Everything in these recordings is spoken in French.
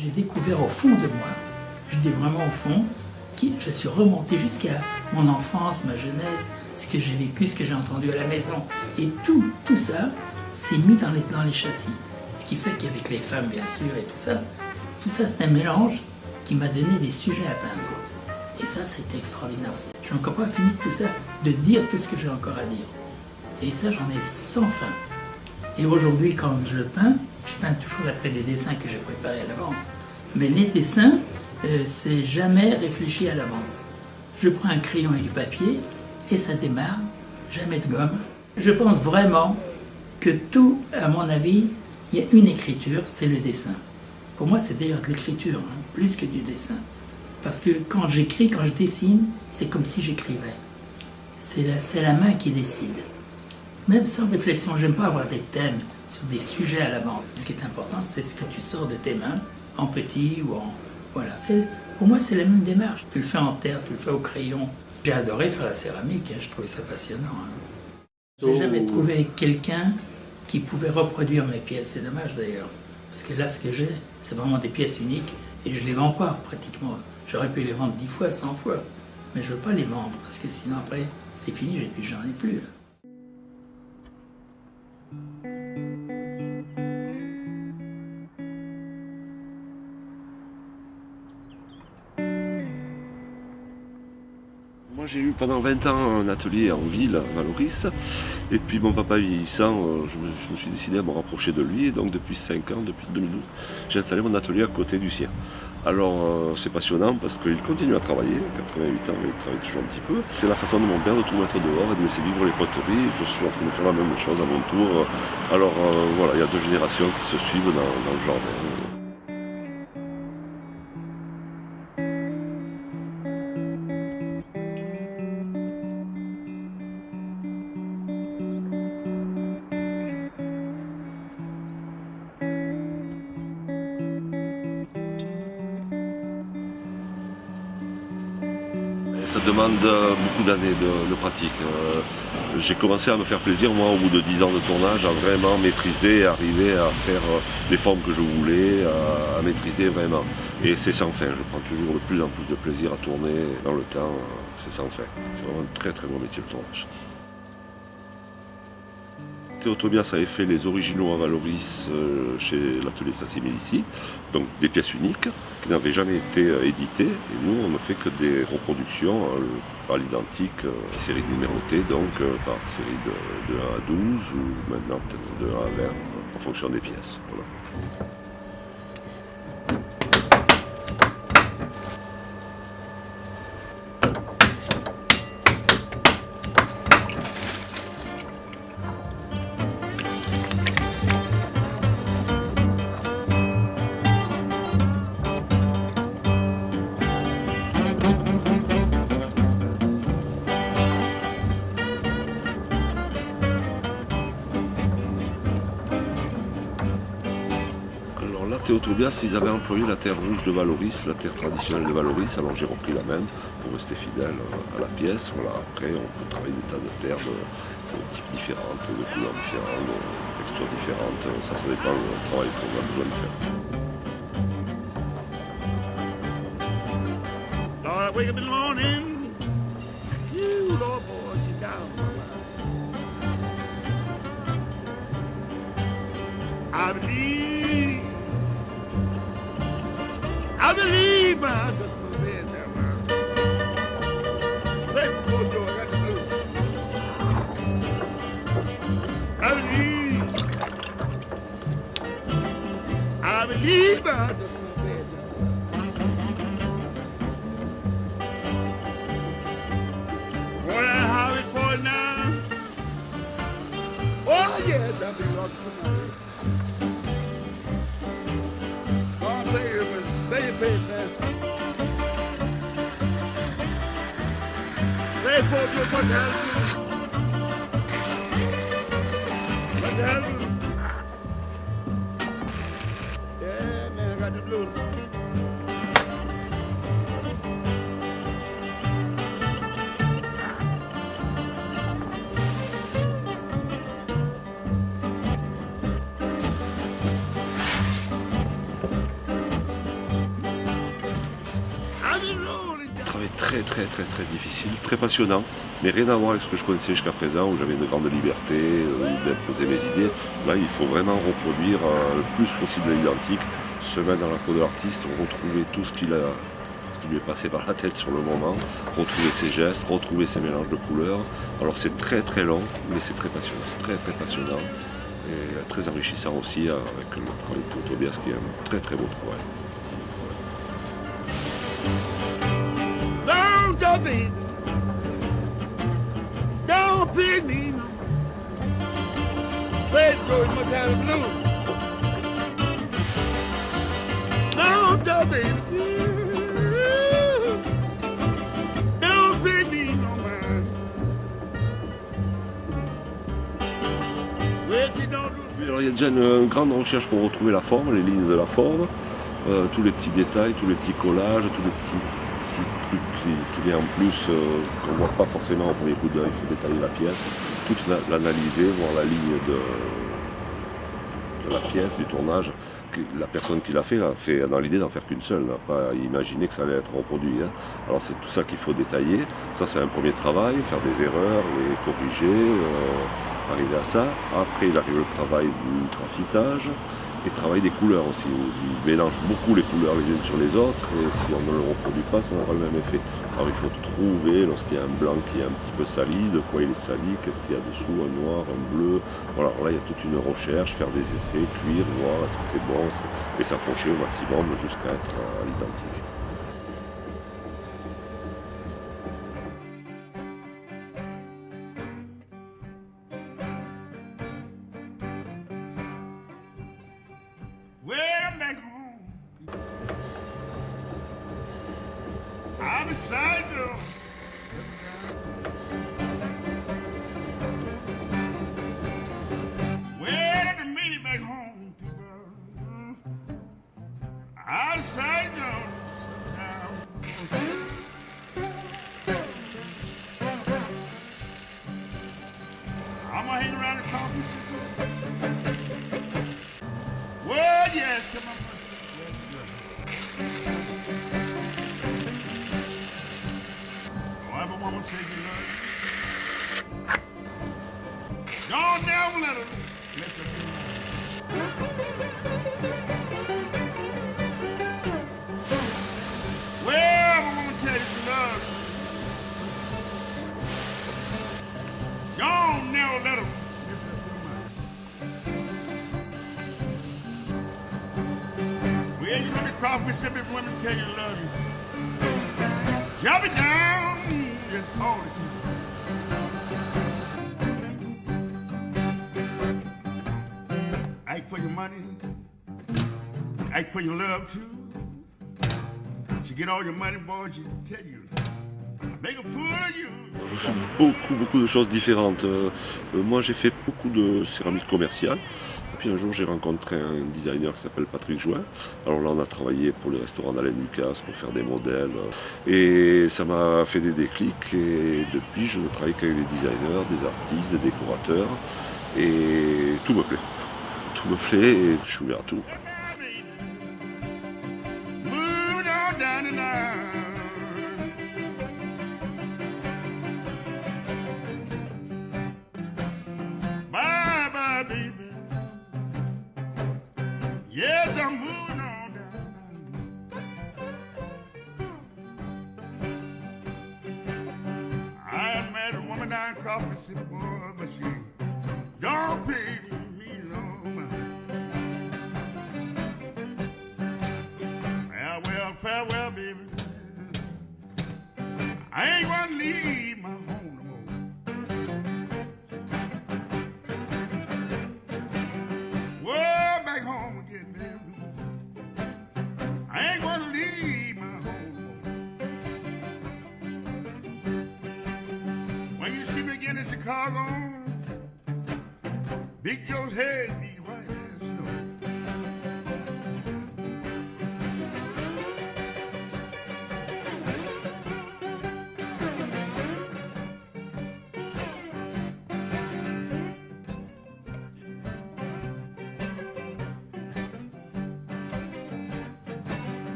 j'ai découvert au fond de moi, je dis vraiment au fond, que je suis remonté jusqu'à mon enfance, ma jeunesse, ce que j'ai vécu, ce que j'ai entendu à la maison. Et tout ça s'est mis dans les châssis. Ce qui fait qu'avec les femmes, bien sûr, et tout ça c'est un mélange qui m'a donné des sujets à peindre. Et ça, c'était extraordinaire. Je n'ai encore pas fini de tout ça, de dire tout ce que j'ai encore à dire. Et ça, j'en ai sans fin. Et aujourd'hui, quand je peins toujours d'après des dessins que j'ai préparés à l'avance. Mais les dessins, c'est jamais réfléchi à l'avance. Je prends un crayon et du papier, et ça démarre, jamais de gomme. Je pense vraiment que tout, à mon avis, il y a une écriture, c'est le dessin. Pour moi, c'est d'ailleurs de l'écriture, hein, plus que du dessin. Parce que quand j'écris, quand je dessine, c'est comme si j'écrivais. C'est la main qui décide. Même sans réflexion, j'aime pas avoir des thèmes sur des sujets à l'avance. Ce qui est important, c'est ce que tu sors de tes mains, en petit ou en... Voilà. Pour moi, c'est la même démarche. Tu le fais en terre, tu le fais au crayon. J'ai adoré faire la céramique, hein, je trouvais ça passionnant. Hein. J'ai jamais trouvé quelqu'un qui pouvait reproduire mes pièces. C'est dommage d'ailleurs. Parce que là, ce que j'ai, c'est vraiment des pièces uniques et je les vends pas pratiquement. J'aurais pu les vendre 10 fois, 100 fois. Mais je veux pas les vendre parce que sinon après, c'est fini, j'en ai plus. Moi j'ai eu pendant 20 ans un atelier en ville, à Valoris, et puis mon papa vieillissant, je me suis décidé à me rapprocher de lui, et donc depuis 5 ans, depuis 2012, j'ai installé mon atelier à côté du sien. Alors c'est passionnant parce qu'il continue à travailler, 88 ans, il travaille toujours un petit peu. C'est la façon de mon père de tout mettre dehors et de laisser vivre les poteries. Je suis en train de faire la même chose à mon tour. Alors voilà, il y a 2 générations qui se suivent dans le jardin. Ça demande beaucoup d'années de pratique. J'ai commencé à me faire plaisir, moi, au bout de 10 ans de tournage, à vraiment maîtriser, arriver à faire les formes que je voulais, à maîtriser vraiment. Et c'est sans fin, je prends toujours de plus en plus de plaisir à tourner dans le temps, c'est sans fin. C'est vraiment un très très bon métier le tournage. Théo Tobias avait fait les originaux à Valoris chez l'atelier Sassi-Mélicy, donc des pièces uniques qui n'avaient jamais été éditées. Et nous, on ne fait que des reproductions à l'identique, série numérotée, donc par série de 1 à 12 ou maintenant peut-être de 1 à 20 en fonction des pièces. Voilà. Théo Tobias, ils avaient employé la terre rouge de Valoris, la terre traditionnelle de Valoris, alors j'ai repris la même pour rester fidèle à la pièce. Voilà. Après, on peut travailler des tas de terres de types différents, de couleurs différentes, de textures différentes. Ça dépend du travail qu'on a besoin de faire. Lord, I wake up in the morning, you Lord, boy, sit down. I believe my husband will be in there, man. Let me go, Joe, I got the blues. I believe my husband will be in there. Boy, that how it falls now. Oh, yeah, that be rock for my head. Hey, Paul, you what the hell? What the hell? Yeah, man, I got the blues. très difficile, très passionnant, mais rien à voir avec ce que je connaissais jusqu'à présent, où j'avais une grande liberté d'imposer mes idées. Là, il faut vraiment reproduire le plus possible l'identique, se mettre dans la peau de l'artiste, retrouver tout ce qui lui est passé par la tête sur le moment, retrouver ses gestes, retrouver ses mélanges de couleurs. Alors c'est très long, mais c'est très passionnant, très passionnant, et très enrichissant aussi avec le travail de Tobias, qui est un très beau travail. Don't baby, don't pick me no. Red George must have the blues. Don't baby, don't pick me no man. Well, you don't do. Alors il y a déjà une grande recherche pour retrouver la forme, les lignes de la forme, tous les petits détails, tous les petits collages, tous les petits trucs qui viennent en plus, qu'on ne voit pas forcément au premier coup d'œil. Il faut détailler la pièce, toute l'analyser, voir la ligne de la pièce, du tournage. La personne qui l'a fait a fait dans l'idée d'en faire qu'une seule, n'a pas imaginé que ça allait être reproduit. Alors c'est tout ça qu'il faut détailler. Ça c'est un premier travail, faire des erreurs, les corriger, arriver à ça. Après il arrive le travail du graffitage et le travail des couleurs aussi, où il mélange beaucoup les couleurs les unes sur les autres, et si on ne le reproduit pas, ça n'aura le même effet. Alors il faut trouver, lorsqu'il y a un blanc qui est un petit peu sali, de quoi il est sali, qu'est-ce qu'il y a dessous, un noir, un bleu. Voilà, là il y a toute une recherche, faire des essais, cuire, voir est-ce que c'est bon, et s'approcher au maximum jusqu'à être à l'identique. Well, I'm back home. I'm beside you. Well, I done made it back home, people. I'm beside you. I'm gonna hang around the coffee. Well, yes, come on. Oh, every woman say you love you. Don't never let her let you do. Well, every woman tell you she loves you. Don't never let her. Well, you look across Mississippi, women tell you love you. Jump it down, just hold it. Ask for your money, ask for your love too. She get all your money, boy, she tell you, make a fool of you. Je fais beaucoup de choses différentes. Moi j'ai fait beaucoup de céramique commerciale. Puis un jour j'ai rencontré un designer qui s'appelle Patrick Jouin. Alors là on a travaillé pour le restaurant d'Alain Lucas pour faire des modèles. Et ça m'a fait des déclics, et depuis je ne travaille qu'avec des designers, des artistes, des décorateurs. Et tout me plaît. Tout me plaît et je suis ouvert à tout. Move down, down and down. Bye, bye, baby. Yes, I'm moving on down. I met a woman down across Mississippi, boy, but she don't pay me no mind. Farewell, baby. I ain't gonna leave my home no more. Well, back home again, baby. I ain't gonna leave my home no more. When you see me again in Chicago, Big Joe's head be white as snow.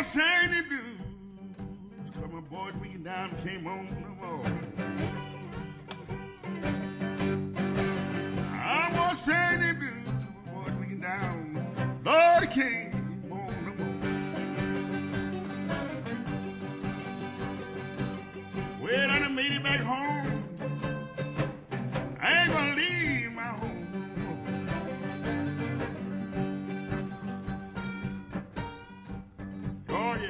gonna sing the blues, 'cause my boys beating down came on the wall. I'm gonna sing the blues, my boys beating down, Lord came on the wall. Well, I done made it back home. I ain't gonna leave my home. Oh, yeah.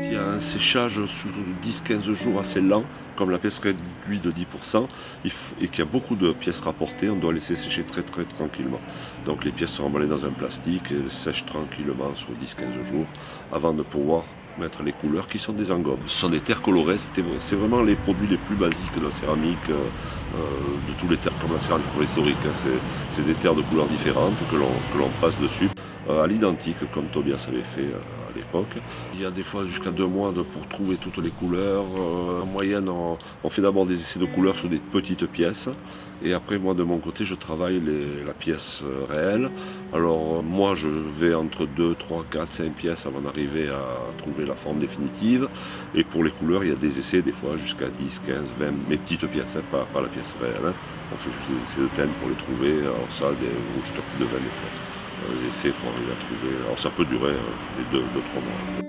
Il y a un séchage sur 10-15 jours assez lent, comme la pièce réduite de 10%, et qu'il y a beaucoup de pièces rapportées, on doit laisser sécher très très tranquillement. Donc les pièces sont emballées dans un plastique et elles sèchent tranquillement sur 10-15 jours avant de pouvoir mettre les couleurs qui sont des engobes. Ce sont des terres colorées, c'est vraiment les produits les plus basiques de la céramique, de tous les terres comme la céramique préhistorique. C'est des terres de couleurs différentes que l'on passe dessus, à l'identique comme Tobias avait fait à l'époque. Il y a des fois jusqu'à 2 mois pour trouver toutes les couleurs. En moyenne, on fait d'abord des essais de couleurs sur des petites pièces. Et après, moi, de mon côté, je travaille la pièce réelle. Alors, moi, je vais entre 2, 3, 4, 5 pièces avant d'arriver à trouver la forme définitive. Et pour les couleurs, il y a des essais, des fois, jusqu'à 10, 15, 20, mes petites pièces, hein, pas la pièce réelle. Hein. On fait juste des essais de thème pour les trouver. Alors ça, jusqu'à plus de 20 des fois. Les essais pour arriver à trouver. Alors ça peut durer des 2, 3 mois.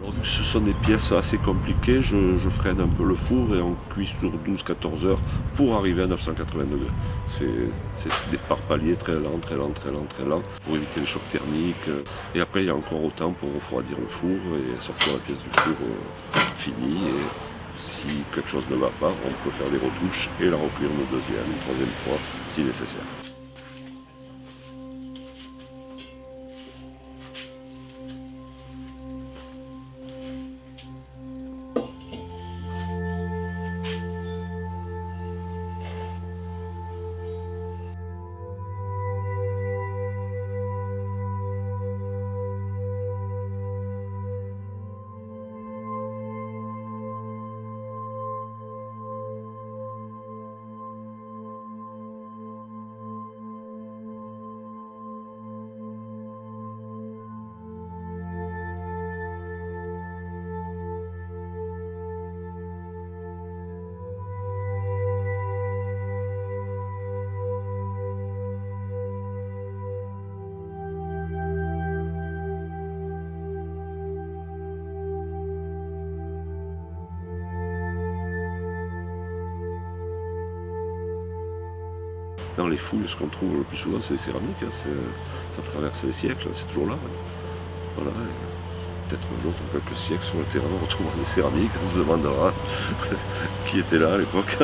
Alors, ce sont des pièces assez compliquées, je freine un peu le four et on cuit sur 12-14 heures pour arriver à 980 degrés. C'est des par paliers très lents, très lents, très lents, très lents, pour éviter les chocs thermiques. Et après, il y a encore autant pour refroidir le four et sortir la pièce du four finie. Et si quelque chose ne va pas, on peut faire des retouches et la recuire une deuxième, une troisième fois si nécessaire. Dans les fouilles, ce qu'on trouve le plus souvent, c'est les céramiques. Hein, ça traverse les siècles, c'est toujours là. Hein. Voilà. Peut-être dans quelques siècles sur le terrain, on retrouvera des céramiques, on se demandera qui était là à l'époque.